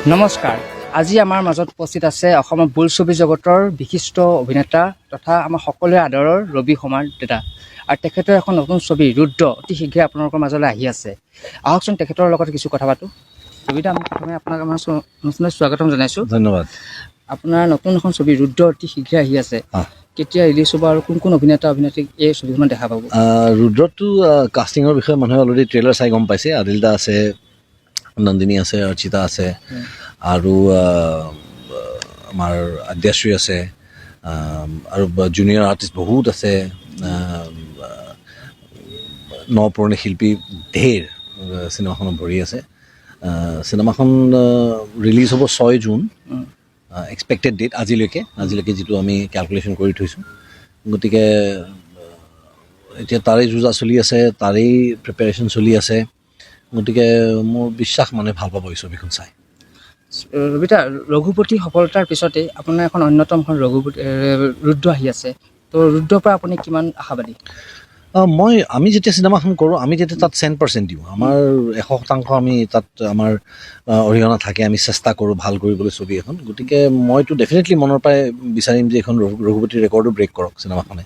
নমস্কাৰ। আজি আমাৰ মাজত উপস্থিত আছে অসমৰ বোলছবি জগতৰ বিশিষ্ট অভিনেতা তথা আমাৰ সকলোৰে আদৰৰ ৰবি শৰ্মাৰ দেতা। আৰু তেখেতৰ এখন নতুন ছবি ৰুদ্ৰ অতি শীঘ্ৰে আপোনালোকৰ মাজলৈ আহি আছে। আহকচোন তেখেতৰ লগত কিছু কথা পাতোঁ। ৰবিদা, আমি প্ৰথমে আপোনাক আমাৰ অনুষ্ঠানত স্বাগতম জনাইছোঁ। ধন্যবাদ। আপোনাৰ নতুন এখন ছবি ৰুদ্ৰ অতি শীঘ্ৰে আহি আছে, কেতিয়া ৰিলিজ হ'ব আৰু কোন কোন অভিনেতা অভিনেত্ৰীক এই ছবিখনত দেখা পাব? ৰুদ্ৰটো কাষ্টিঙৰ বিষয়ে মানুহে অলৰেডি ট্ৰেইলাৰ চাই গম পাইছে। আদিল দা আছে, নন্দিনী আছে, অৰ্চিতা আছে, আৰু আমাৰ আদ্যাশ্ৰী আছে, আৰু জুনিয়ৰ আৰ্টিষ্ট বহুত আছে, নপুৰণি শিল্পী ঢেৰ চিনেমাখনত ভৰি আছে। চিনেমাখন ৰিলিজ হ'ব 6 জুন, এক্সপেক্টেড ডেট আজিলৈকে যিটো আমি কেলকুলেশ্যন কৰি থৈছোঁ। গতিকে এতিয়া তাৰেই যুঁজা চলি আছে, তাৰেই প্ৰিপেৰেশ্যন চলি আছে। গতিকে মোৰ বিশ্বাস মানে ভাল পাব এই ছবিখন চাই। ৰবিতা, ৰঘুপতি সফলতাৰ পিছতেই আপোনাৰ এখন অন্যতম এখন ৰুদ্ৰ আহি আছে। তো ৰুদ্ৰৰ পৰা আপুনি কিমান আশাবাদী? আমি যেতিয়া চিনেমাখন কৰোঁ, আমি যেতিয়া তাত 100% দিওঁ, আমাৰ 100% আমি তাত আমাৰ অৰিহণা থাকে। আমি চেষ্টা কৰোঁ ভাল কৰিবলৈ ছবি এখন। গতিকে মইতো ডেফিনেটলি মনৰ পৰাই বিচাৰিম যে এইখন ৰঘুপতিৰ ৰেকৰ্ডো ব্ৰেক কৰক চিনেমাখনে।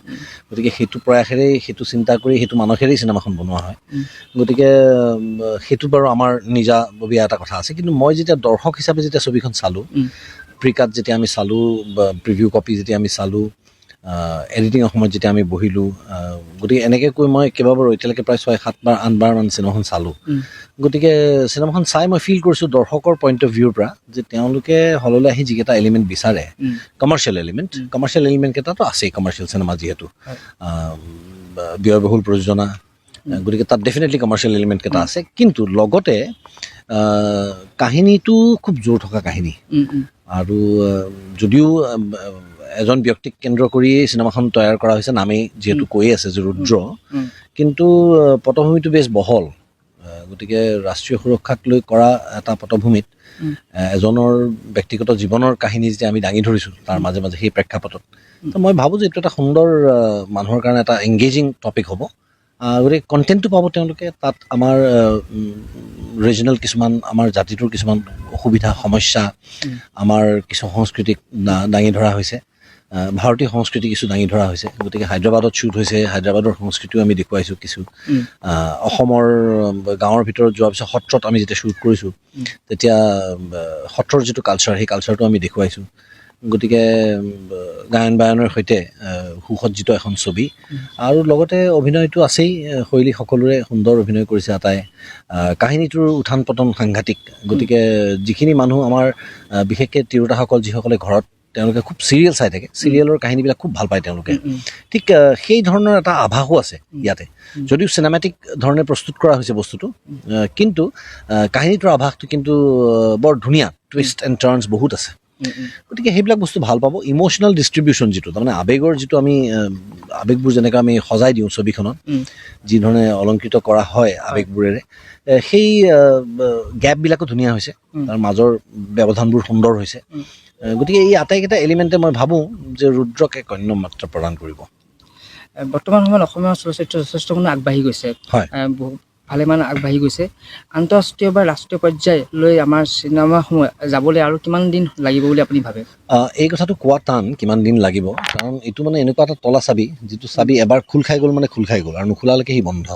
গতিকে সেইটো প্ৰয়াসেৰেই, সেইটো চিন্তা কৰি, সেইটো মানসেৰেই চিনেমাখন বনোৱা হয়। গতিকে সেইটো বাৰু আমাৰ নিজাববীয়া এটা কথা আছে। কিন্তু মই যেতিয়া দৰ্শক হিচাপে যেতিয়া ছবিখন চালোঁ, প্ৰিকাট যেতিয়া আমি চালোঁ, বা প্ৰিভিউ কপি যেতিয়া আমি চালোঁ, এডিটিঙৰ সময়ত যেতিয়া আমি বহিলোঁ, গতিকে এনেকৈ কৈ মই কেইবাবাৰো এতিয়ালৈকে প্ৰায় 6-7 বাৰ 8 বাৰমান চিনেমাখন চালোঁ। গতিকে চিনেমাখন চাই মই ফিল কৰিছোঁ দৰ্শকৰ পইণ্ট অফ ভিউৰ পৰা, যে তেওঁলোকে হললৈ আহি যিকেইটা এলিমেণ্ট বিচাৰে, কমাৰ্চিয়েল এলিমেণ্টকেইটাতো আছেই। কমাৰ্চিয়েল চিনেমা যিহেতু, ব্যয়বহুল প্ৰযোজনা, গতিকে তাত ডেফিনেটলি কমাৰ্চিয়েল এলিমেণ্টকেইটা আছে। কিন্তু লগতে কাহিনীটো খুব জোৰ থকা কাহিনী। আৰু যদিও এজন ব্যক্তিক কেন্দ্ৰ কৰিয়েই চিনেমাখন তৈয়াৰ কৰা হৈছে, নামেই যিহেতু কৈ আছে যে ৰুদ্ৰ, কিন্তু পটভূমিটো বেছ বহল। গতিকে ৰাষ্ট্ৰীয় সুৰক্ষাক লৈ কৰা এটা পটভূমিত এজনৰ ব্যক্তিগত জীৱনৰ কাহিনী যেতিয়া আমি দাঙি ধৰিছোঁ তাৰ মাজে মাজে সেই প্ৰেক্ষাপটত, তো মই ভাবোঁ যে এইটো এটা সুন্দৰ মানুহৰ কাৰণে এটা এংগেজিং টপিক হ'ব। গতিকে কণ্টেণ্টটো পাব তেওঁলোকে। তাত আমাৰ ৰিজনেল কিছুমান, আমাৰ জাতিটোৰ কিছুমান অসুবিধা সমস্যা, আমাৰ কিছু সংস্কৃতিক দাঙি ধৰা হৈছে, ভাৰতীয় সংস্কৃতি কিছু দাঙি ধৰা হৈছে। গতিকে হায়দৰাবাদত শ্বুট হৈছে, হায়দৰাবাদৰ সংস্কৃতিও আমি দেখুৱাইছোঁ কিছু। অসমৰ গাঁৱৰ ভিতৰত যোৱাৰ পিছত সত্ৰত আমি যেতিয়া শ্বুট কৰিছোঁ, তেতিয়া সত্ৰৰ যিটো কালচাৰ, সেই কালচাৰটো আমি দেখুৱাইছোঁ। গতিকে গায়ন বায়নৰ সৈতে সুসজ্জিত এখন ছবি, আৰু লগতে অভিনয়টো আছেই। শৈলী সকলোৰে সুন্দৰ অভিনয় কৰিছে আটাই। কাহিনীটোৰ উত্থান পতন সাংঘাতিক। গতিকে যিখিনি মানুহ আমাৰ বিশেষকৈ তিৰোতাসকল, যিসকলে ঘৰত তেওঁলোকে খুব চিৰিয়েল চাই থাকে, চিৰিয়েলৰ কাহিনীবিলাক খুব ভাল পায় তেওঁলোকে, ঠিক সেই ধৰণৰ এটা আভাসো আছে ইয়াতে। যদিও চিনেমেটিক ধৰণে প্ৰস্তুত কৰা হৈছে বস্তুটো, কিন্তু কাহিনীটোৰ আভাসটো কিন্তু বৰ ধুনীয়া, টুইষ্ট এণ্ড টাৰ্ণছ বহুত আছে। গতিকে সেইবিলাক বস্তু ভাল পাব। ইম'চনেল ডিষ্ট্ৰিবিউশ্যন যিটো, তাৰমানে আৱেগৰ যিটো আমি আৱেগবোৰ যেনেকৈ আমি সজাই দিওঁ ছবিখনত, যিধৰণে অলংকৃত কৰা হয় আৱেগবোৰেৰে, সেই গেপবিলাকো ধুনীয়া হৈছে, তাৰ মাজৰ ব্যৱধানবোৰ সুন্দৰ হৈছে। গতিকে এই আটাইকেইটা এলিমেণ্টে মই ভাবোঁ যে ৰুদ্ৰক এক অন্য মাত্ৰা প্ৰদান কৰিব। বৰ্তমান সময়ত অসমীয়া চলচ্চিত্ৰ যথেষ্ট মানে আগবাঢ়ি গৈছে, ভালেমান আগবাঢ়ি গৈছে। আন্তঃৰাষ্ট্ৰীয় বা ৰাষ্ট্ৰীয় পৰ্যায়লৈ আমাৰ চিনেমাসমূহ যাবলৈ আৰু কিমান দিন লাগিব বুলি আপুনি ভাবে? এই কথাটো কোৱা টান, কিমান দিন লাগিব, কাৰণ এইটো মানে এনেকুৱা এটা তলা চাবি, যিটো চাবি এবাৰ খোল খাই গ'ল মানে খোল খাই গ'ল, আৰু নোখোলালৈকে সি বন্ধ।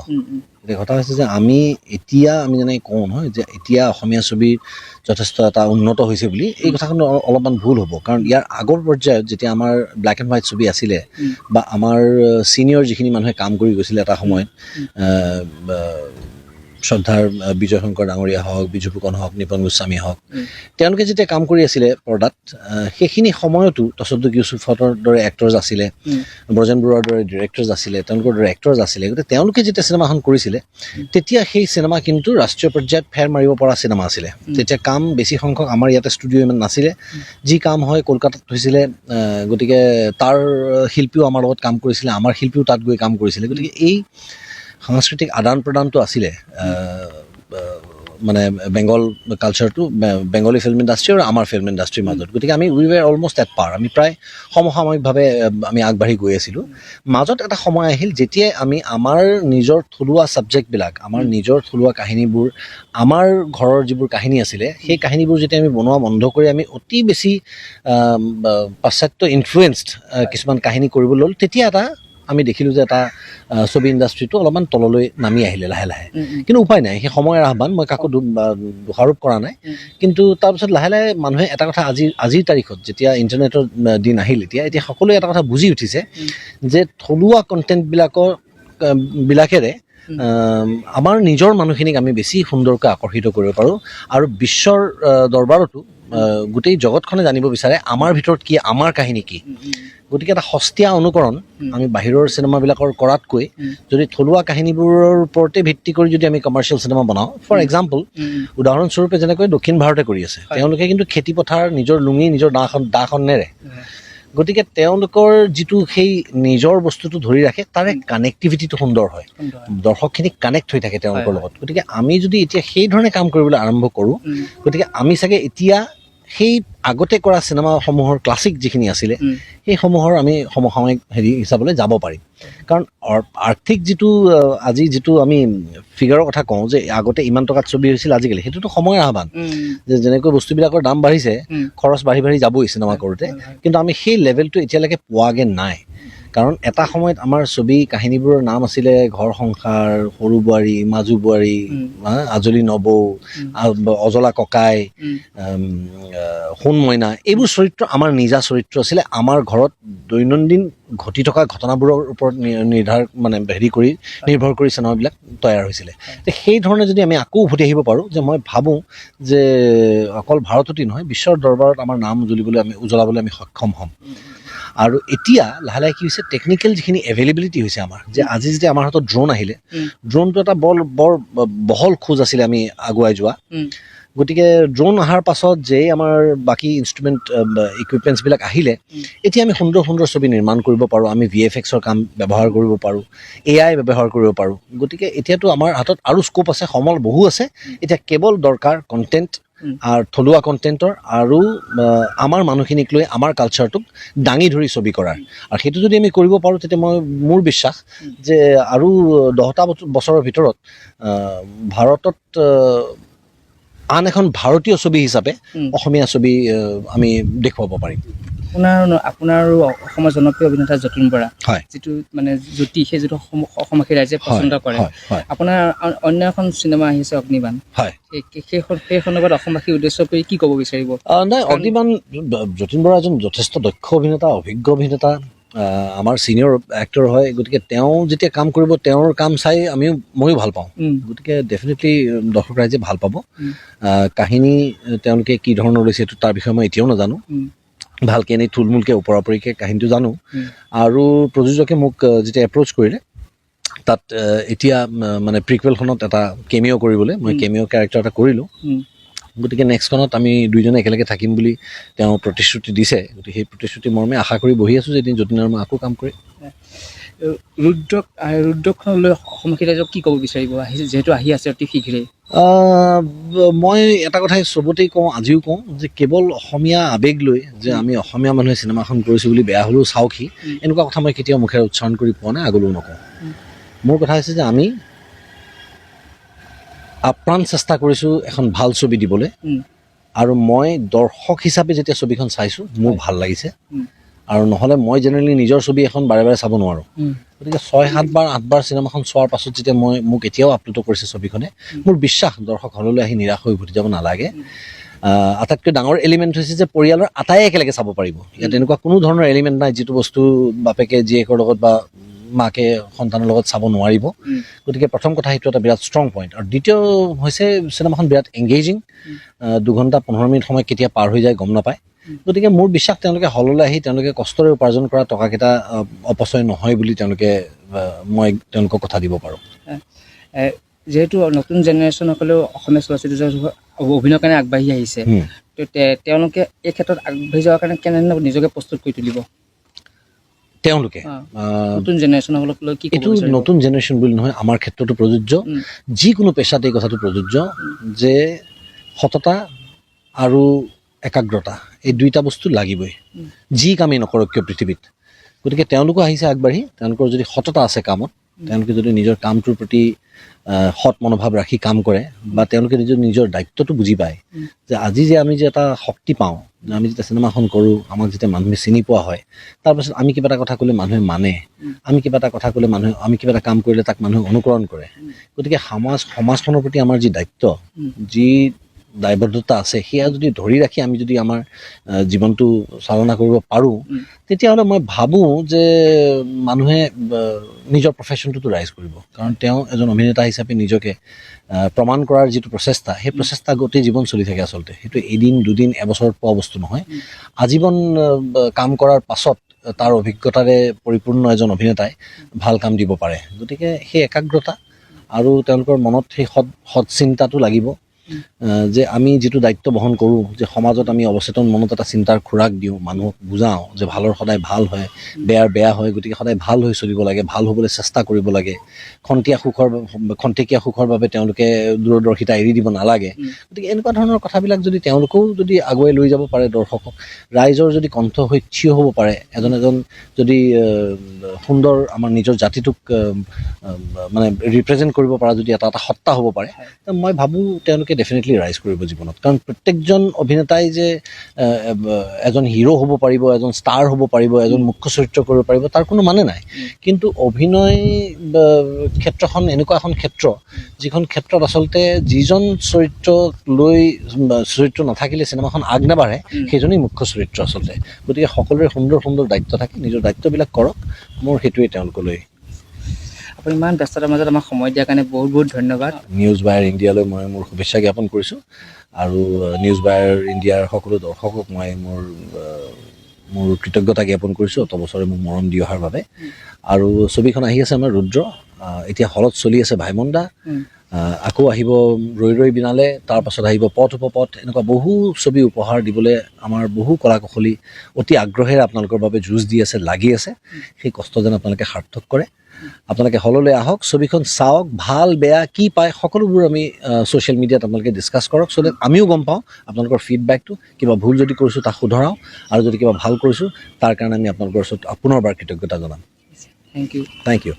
এতিয়া কথা হৈছে যে আমি যেনেকৈ কওঁ নহয় যে এতিয়া অসমীয়া ছবিৰ যথেষ্ট এটা উন্নত হৈছে বুলি, এই কথাখন অলপমান ভুল হ'ব। কাৰণ ইয়াৰ আগৰ পৰ্যায়ত যেতিয়া আমাৰ ব্লেক এণ্ড হোৱাইট ছবি আছিলে, বা আমাৰ ছিনিয়ৰ যিখিনি মানুহে কাম কৰি গৈছিলে এটা সময়ত, শ্ৰদ্ধাৰ বিজয় শংকৰ ডাঙৰীয়া হওক, বিজু ফুকন হওক, নিপন গোস্বামী হওক, তেওঁলোকে যেতিয়া কাম কৰি আছিলে পৰ্দাত, সেইখিনি সময়তো তছদ্দুক ইউছুফৰ দৰে এক্টৰ্ছ আছিলে, ব্ৰজেন বৰুৱাৰ দৰে ডিৰেক্টৰ্ছ আছিলে, তেওঁলোকৰ দৰে এক্টৰ্ছ আছিলে। গতিকে তেওঁলোকে যেতিয়া চিনেমাখন কৰিছিলে, তেতিয়া সেই চিনেমা কিন্তু ৰাষ্ট্ৰীয় পৰ্যায়ত ফেৰ মাৰিব পৰা চিনেমা আছিলে। তেতিয়া কাম বেছি সংখ্যক আমাৰ ইয়াতে ষ্টুডিঅ' ইমান নাছিলে, যি কাম হয় কলকাতাত হৈছিলে। গতিকে তাৰ শিল্পীও আমাৰ লগত কাম কৰিছিলে, আমাৰ শিল্পীও তাত গৈ কাম কৰিছিলে। গতিকে এই সাংস্কৃতিক আদান প্ৰদানটো আছিলে মানে বেংগল কালচাৰটো বেংগলী ফিল্ম ইণ্ডাষ্ট্ৰি আৰু আমাৰ ফিল্ম ইণ্ডাষ্ট্ৰিৰ মাজত গতিকে আমি উই ৱেৰ অলমষ্ট এট পাৰ আমি প্ৰায় সমসাময়িকভাৱে আমি আগবাঢ়ি গৈ আছিলোঁ মাজত এটা সময় আহিল যেতিয়াই আমি আমাৰ নিজৰ থলুৱা ছাবজেক্টবিলাক আমাৰ নিজৰ থলুৱা কাহিনীবোৰ আমাৰ ঘৰৰ যিবোৰ কাহিনী আছিলে সেই কাহিনীবোৰ যেতিয়া আমি বনোৱা বন্ধ কৰি আমি অতি বেছি পাশ্চাত্য ইনফ্লুৱেঞ্চড কিছুমান কাহিনী কৰিবলৈ ল'লোঁ তেতিয়া এটা আমি দেখিলোঁ যে এটা ছবি ইণ্ডাষ্ট্ৰিটো অলপমান তললৈ নামি আহিলে লাহে লাহে কিন্তু উপায় নাই সেই সময়ৰ আহ্বান মই কাকো দোষাৰোপ কৰা নাই কিন্তু তাৰপিছত লাহে লাহে মানুহে এটা কথা আজিৰ তাৰিখত যেতিয়া ইণ্টাৰনেটৰ দিন আহিল এতিয়া সকলোৱে এটা কথা বুজি উঠিছে যে থলুৱা কণ্টেণ্টবিলাকেৰে আমাৰ নিজৰ মানুহখিনিক আমি বেছি সুন্দৰকৈ আকৰ্ষিত কৰিব পাৰোঁ আৰু বিশ্বৰ দৰবাৰতো গোটেই জগতখনে জানিব বিচাৰে আমাৰ ভিতৰত কি আমাৰ কাহিনী কি গতিকে এটা সস্তীয়া অনুকৰণ আমি বাহিৰৰ চিনেমাবিলাকৰ কৰাতকৈ যদি থলুৱা কাহিনীবোৰৰ ওপৰতে ভিত্তি কৰি যদি আমি কমাৰ্চিয়েল চিনেমা বনাওঁ ফৰ এক্সাম্পল উদাহৰণস্বৰূপে যেনেকৈ দক্ষিণ ভাৰতে কৰি আছে তেওঁলোকে কিন্তু খেতি পথাৰ নিজৰ লুঙি নিজৰ দাখন নেৰে গতিকে তেওঁলোকৰ যিটো সেই নিজৰ বস্তুটো ধৰি ৰাখে তাৰে কানেক্টিভিটিটো সুন্দৰ হয় দৰ্শকখিনি কানেক্ট হৈ থাকে তেওঁলোকৰ লগত গতিকে আমি যদি এতিয়া সেই ধৰণে কাম কৰিবলৈ আৰম্ভ কৰোঁ গতিকে আমি চাগে এতিয়া সেই আগতে কৰা চিনেমাসমূহৰ ক্লাছিক যিখিনি আছিলে সেইসমূহৰ আমি সমসাময়িক হিচাপলৈ যাব পাৰিম কাৰণ আৰ্থিক আজি যিটো আমি ফিগাৰৰ কথা কওঁ যে আগতে ইমান টকাত ছবি হৈছিল আজিকালি সেইটোতো সময়ৰ আহ্বান যে যেনেকৈ বস্তুবিলাকৰ দাম বাঢ়িছে খৰচ বাঢ়ি যাবই চিনেমা কৰোঁতে কিন্তু আমি সেই লেভেলটো এতিয়ালৈকে পোৱাগৈ নাই কাৰণ এটা সময়ত আমাৰ ছবি কাহিনীবোৰৰ নাম আছিলে ঘৰ সংসাৰ সৰু বোৱাৰী মাজু বোৱাৰী আজলি নবৌ অজলা ককাই সোণ মইনা এইবোৰ চৰিত্ৰ আমাৰ নিজা চৰিত্ৰ আছিলে আমাৰ ঘৰত দৈনন্দিন ঘটি থকা ঘটনাবোৰৰ ওপৰত নিৰ্ভৰ কৰি চিনেমাবিলাক তৈয়াৰ হৈছিলে সেই ধৰণে যদি আমি আকৌ উভতি আহিব পাৰোঁ যে মই ভাবোঁ যে অকল ভাৰততেই নহয় বিশ্বৰ দৰবাৰত আমাৰ নাম উজ্বলাবলৈ আমি সক্ষম হ'ম আৰু এতিয়া লাহে লাহে কি হৈছে টেকনিকেল যিখিনি এভেইলেবিলিটি হৈছে আমাৰ যে আজি যেতিয়া আমাৰ হাতত ড্ৰোন আহিলে ড্ৰোনটো এটা বৰ বহল খোজ আছিলে আমি আগুৱাই যোৱা গতিকে ড্ৰোন অহাৰ পাছত যেই আমাৰ বাকী ইনষ্ট্ৰুমেণ্ট ইকুইপমেণ্টছবিলাক আহিলে এতিয়া আমি সুন্দৰ সুন্দৰ ছবি নিৰ্মাণ কৰিব পাৰোঁ আমি VFXৰ কাম ব্যৱহাৰ কৰিব পাৰোঁ AI ব্যৱহাৰ কৰিব পাৰোঁ গতিকে এতিয়াতো আমাৰ হাতত আৰু স্ক'প আছে সমল বহু আছে এতিয়া কেৱল দৰকাৰ কণ্টেণ্ট আৰু থলুৱা কণ্টেণ্টৰ আৰু আমাৰ মানুহখিনিক লৈ আমাৰ কালচাৰটোক দাঙি ধৰি ছবি কৰাৰ আৰু সেইটো যদি আমি কৰিব পাৰোঁ তেতিয়া মোৰ বিশ্বাস যে আৰু 10টা বছৰৰ ভিতৰত ভাৰতত আন এখন ভাৰতীয় ছবি হিচাপে অসমীয়া ছবি আমি দেখুৱাব পাৰিম আপোনাৰ অসমৰ জনপ্ৰিয় অভিনেতা যতীন বৰা হয় যিটো মানে জ্যোতি সেই যিটো অসমবাসী ৰাইজে পচন্দ কৰে আপোনাৰ অন্য এখন চিনেমা আহিছে অগ্নিবাণ হয় সেইখনৰ লগত অসমবাসীৰ উদ্দেশ্য কৰি কি ক'ব বিচাৰিব নাই অগ্নিবাণ যতীন বৰা এজন যথেষ্ট দক্ষ অভিনেতা অভিজ্ঞ অভিনেতা আমাৰ ছিনিয়ৰ এক্টৰ হয় গতিকে তেওঁ যেতিয়া কাম কৰিব তেওঁৰ কাম চাই ময়ো ভাল পাওঁ গতিকে ডেফিনেটলি দৰ্শক ৰাইজে ভাল পাব কাহিনী তেওঁলোকে কি ধৰণৰ লৈছে এইটো তাৰ বিষয়ে মই এতিয়াও নাজানো ভালকৈ এনেই থুলমূলকৈ ওপৰাওপৰিকৈ কাহিনীটো জানো আৰু প্ৰযোজকে মোক যেতিয়া এপ্ৰ'চ কৰিলে তাত এতিয়া মানে প্ৰিকুৱেলখনত এটা কেমিঅ' কৰিবলৈ মই কেমিঅ' কেৰেক্টাৰ এটা কৰিলোঁ গতিকে নেক্সটখনত আমি দুইজনে একেলগে থাকিম বুলি তেওঁ প্ৰতিশ্ৰুতি দিছে গতিকে সেই প্ৰতিশ্ৰুতি মৰ্মে আশা কৰি বহি আছোঁ যে এদিন যতীন আৰু মই আকৌ কাম কৰিম ৰুদ্ৰখনলৈ অসমবাসী ৰাইজক কি ক'ব বিচাৰিব যিহেতু আহি আছে অতি শীঘ্ৰেই মই এটা কথাই চবতেই কওঁ আজিও কওঁ যে কেৱল অসমীয়া আৱেগ লৈ যে আমি অসমীয়া মানুহে চিনেমাখন কৰিছোঁ বুলি বেয়া হ'লেও চাওকহি এনেকুৱা কথা মই কেতিয়াও মুখেৰে উচ্চাৰণ কৰি পোৱা নাই আগলৈও নকওঁ মোৰ কথা হৈছে যে আমি আপ্ৰাণ চেষ্টা কৰিছোঁ এখন ভাল ছবি দিবলৈ আৰু মই দৰ্শক হিচাপে যেতিয়া ছবিখন চাইছোঁ মোৰ ভাল লাগিছে আৰু নহ'লে মই জেনেৰেলি নিজৰ ছবি এখন বাৰে বাৰে চাব নোৱাৰোঁ গতিকে 6-7 বাৰ 8 বাৰ চিনেমাখন চোৱাৰ পাছত যেতিয়া মোক এতিয়াও আপ্লুত কৰিছে ছবিখনে মোৰ বিশ্বাস দৰ্শক হললৈ আহি নিৰাশ হৈ উভতি যাব নালাগে আটাইতকৈ ডাঙৰ এলিমেণ্ট হৈছে যে পৰিয়ালৰ আটাই একেলগে চাব পাৰিব ইয়াত এনেকুৱা কোনো ধৰণৰ এলিমেণ্ট নাই যিটো বস্তু বাপেকে জীয়েকৰ লগত বা মাকে সন্তানৰ লগত চাব নোৱাৰিব গতিকে প্ৰথম কথা সেইটো এটা বিৰাট ষ্ট্ৰং পইণ্ট আৰু দ্বিতীয় হৈছে চিনেমাখন বিৰাট এংগেজিং 2 ঘণ্টা 15 মিনিট সময় কেতিয়া পাৰ হৈ যায় গম নাপায় গতিকে মোৰ বিশ্বাস তেওঁলোকে হললৈ আহি তেওঁলোকে কষ্টৰে উপাৰ্জন কৰা টকাকেইটা অপচয় নহয় বুলি মই তেওঁলোকক কথা দিব পাৰোঁ যিহেতু নতুন জেনেৰেশ্যনসকলেও অসমীয়া চলচ্চিত্ৰ অভিনয়ৰ কাৰণে আগবাঢ়ি আহিছে তেওঁলোকে এই ক্ষেত্ৰত আগবাঢ়ি যোৱাৰ কাৰণে কেনেধৰণে নিজকে প্ৰস্তুত কৰি তুলিব তেওঁলোকে নতুন জেনেৰেশ্যনক লৈ কি এইটো নতুন জেনেৰেশ্যন বুলি নহয়, আমাৰ ক্ষেত্ৰতো প্ৰযোজ্য, যিকোনো পেছাতে এই কথাটো প্ৰযোজ্য যে সততা আৰু একাগ্ৰতা এই দুইটা বস্তু লাগিবই, যি কামেই নকৰক কিয় পৃথিৱীত। গতিকে তেওঁলোকো আহিছে আগবাঢ়ি, তেওঁলোকৰ যদি সততা আছে কামত, তেওঁলোকে যদি নিজৰ কামটোৰ প্ৰতি সৎ মনোভাৱ ৰাখি কাম কৰে, বা তেওঁলোকে নিজৰ দায়িত্বটো বুজি পায় যে আজি যে আমি যে এটা শক্তি পাওঁ, আমি যেতিয়া চিনেমাখন কৰোঁ, আমাক যেতিয়া মানুহে চিনি পোৱা হয়, তাৰপাছত আমি কিবা এটা কথা ক'লে মানুহে মানে, আমি কিবা এটা কথা ক'লে মানুহে, আমি কিবা এটা কাম কৰিলে তাক মানুহে অনুকৰণ কৰে। গতিকে সমাজখনৰ প্ৰতি আমাৰ যি দায়িত্ব, যি দায়বদ্ধতা আছে, সেয়া যদি ধৰি ৰাখি আমি যদি আমাৰ জীৱনটো চালনা কৰিব পাৰোঁ, তেতিয়াহ'লে মই ভাবোঁ যে মানুহে নিজৰ প্ৰফেশ্যনটোতো ৰাইজ কৰিব। কাৰণ তেওঁ এজন অভিনেতা হিচাপে নিজকে প্ৰমাণ কৰাৰ যিটো প্ৰচেষ্টা, সেই প্ৰচেষ্টা গোটেই জীৱন চলি থাকে আচলতে। সেইটো এদিন দুদিন এবছৰত পোৱা বস্তু নহয়, আজীৱন কাম কৰাৰ পাছত তাৰ অভিজ্ঞতাৰে পৰিপূৰ্ণ এজন অভিনেতাই ভাল কাম দিব পাৰে। গতিকে সেই একাগ্ৰতা আৰু তেওঁলোকৰ মনত সেই সৎ চিন্তাটো লাগিব যে আমি যিটো দায়িত্ব বহন কৰোঁ, যে সমাজত আমি অৱচেতন মনত এটা চিন্তাৰ খোৰাক দিওঁ, মানুহক বুজাওঁ যে ভালৰ সদায় ভাল হয়, বেয়াৰ বেয়া হয়, গতিকে সদায় ভাল হৈ চলিব লাগে, ভাল হ'বলৈ চেষ্টা কৰিব লাগে, খন্তেকীয়া সুখৰ বাবে তেওঁলোকে দূৰদৰ্শিতা এৰি দিব নালাগে। গতিকে এনেকুৱা ধৰণৰ কথাবিলাক যদি তেওঁলোকেও যদি আগুৱাই লৈ যাব পাৰে, দৰ্শকক, ৰাইজৰ যদি কণ্ঠ হৈ থিয় হ'ব পাৰে, এজন যদি সুন্দৰ আমাৰ নিজৰ জাতিটোক মানে ৰিপ্ৰেজেণ্ট কৰিব পৰা যদি এটা সত্তা হ'ব পাৰে, মই ভাবোঁ তেওঁলোকে ডেফিনেটলি ৰাইজ কৰিব জীৱনত। কাৰণ প্ৰত্যেকজন অভিনেতাই যে এজন হিৰো হ'ব পাৰিব, এজন ষ্টাৰ হ'ব পাৰিব, এজন মুখ্য চৰিত্ৰ কৰিব পাৰিব, তাৰ কোনো মানে নাই। কিন্তু অভিনয় ক্ষেত্ৰখন এনেকুৱা এখন ক্ষেত্ৰ, যিখন ক্ষেত্ৰত আচলতে যিজন চৰিত্ৰ নাথাকিলে চিনেমাখন আগ নাবাঢ়ে, সেইজনেই মুখ্য চৰিত্ৰ আচলতে। গতিকে সকলোৰে সুন্দৰ সুন্দৰ দায়িত্ব থাকে, নিজৰ দায়িত্ববিলাক কৰক, মোৰ সেইটোৱেই তেওঁলোকলৈ। আপুনি ইমান ব্যস্ততাৰ মাজত আমাক সময় দিয়াৰ কাৰণে বহুত বহুত ধন্যবাদ। নিউজ বায়াৰ ইণ্ডিয়ালৈ মই মোৰ শুভেচ্ছা জ্ঞাপন কৰিছোঁ, আৰু নিউজ বায়াৰ ইণ্ডিয়াৰ সকলো দৰ্শকক মই মোৰ কৃতজ্ঞতা জ্ঞাপন কৰিছোঁ অত বছৰে মোক মৰম দি অহাৰ বাবে। আৰু ছবিখন আহি আছে আমাৰ ৰুদ্ৰ, এতিয়া হলত চলি আছে ভাইমন্দা, আকৌ আহিব ৰৈ ৰৈ বিনালে, তাৰপাছত আহিব পথ উপপথ, এনেকুৱা বহু ছবি উপহাৰ দিবলৈ আমাৰ বহু কলা কুশলী অতি আগ্ৰহেৰে আপোনালোকৰ বাবে যুঁজ দি আছে, লাগি আছে। সেই কষ্ট যেন আপোনালোকে সাৰ্থক কৰে। আপোনালোকে হললৈ আহক, ছবিখন চাওক, ভাল বেয়া কি পায় সকলোবোৰ আমি ছ'চিয়েল মিডিয়াত আপোনালোকে ডিছকাছ কৰক, চ' ডেট আমিও গম পাওঁ আপোনালোকৰ ফিডবেকটো। কিবা ভুল যদি কৰিছোঁ তাক শুধৰাওঁ, আৰু যদি কিবা ভাল কৰিছোঁ তাৰ কাৰণে আমি আপোনালোকৰ ওচৰত পুনৰবাৰ কৃতজ্ঞতা জনাম। Thank you. Thank U.